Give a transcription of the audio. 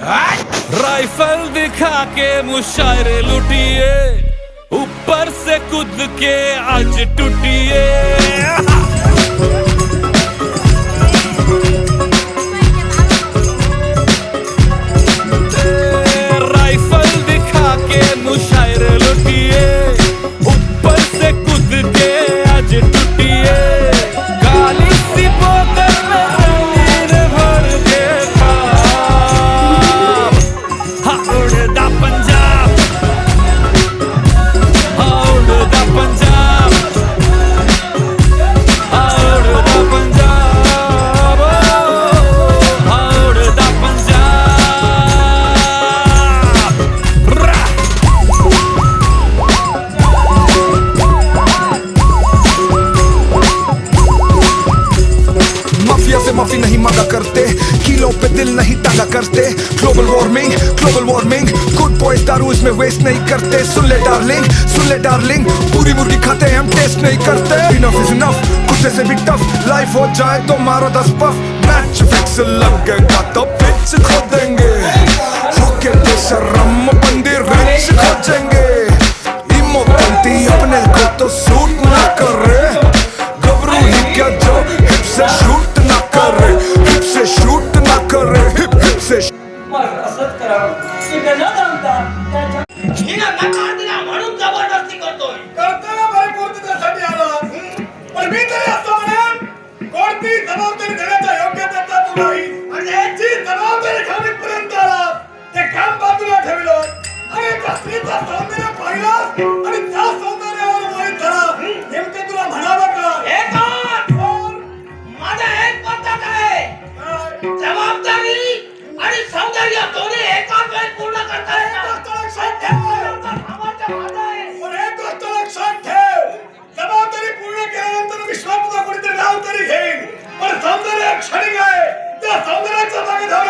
Rifle दिखा के मुशायरे लुटिए, ऊपर से कूद के आज टूटिए। राइफल दिखा के मुशायरे लुटिए, ऊपर से कूद के आज टूटिए। काली सी बोतल में रंगीन भर के ख्वाब, हाँ उड़दा पंजाब, हाँ उड़दा पंजाब, हाँ उड़दा पंजाब, हाँ उड़दा पंजाब। माफिया से माफी नहीं मांगा करते, किलों पे दिल नहीं टांगा करते। ग्लोबल वार्मिंग, गुड बॉयज दारू इसमें वेस्ट नहीं करते। सुन ले डार्लिंग, पूरी मुर्गी खाते हम टेस्ट नहीं करते। इनफ इज इनफ, कुत्ते से भी टफ, लाइफ हो जाए तो मारो 10 पफ। मैच फिक्स लगेगा तो पिच खोदेंगे, होके बेशरम बंदी रिच खोजेंगे। इमोटेंटी अपने को तो सूट ना करे, गबरू ही क्या जो हिप से शूट ना करे, हिप से शूट ना करे, हिप से असंच करावं की त्याला जमतात हिला नकार दिला म्हणून जबरदस्ती करतोय करताना बाई पूर्ततेसाठी आला पण मी तरी असं म्हणेन कोणती जबाबदारी घेण्याच्या योग्यतेचा तू नाही आणि याची जबाबदारी घेण्यापर्यंत आला ते काम बाजूला ठेवलं आणि त्या स्त्रीचं सौंदर्य पाहिलं आणि त्या सौंदर्यावर मोहित झाला नेमकं तुला म्हणावं का एक माझा एक पद्धत आहे जबाबदारी आणि सौंदर्य दोन्ही एकाच वेळी पूर्ण करता येतात पण एक गोष्ट लक्षात ठेव, जबाबदारी पूर्ण केल्यानंतर विश्वास तुझा कोणीतरी नाव तरी घेईल, पण सौंदर्य क्षणिक आहे. त्या सौंदर्याच्या मागे धावण्याचा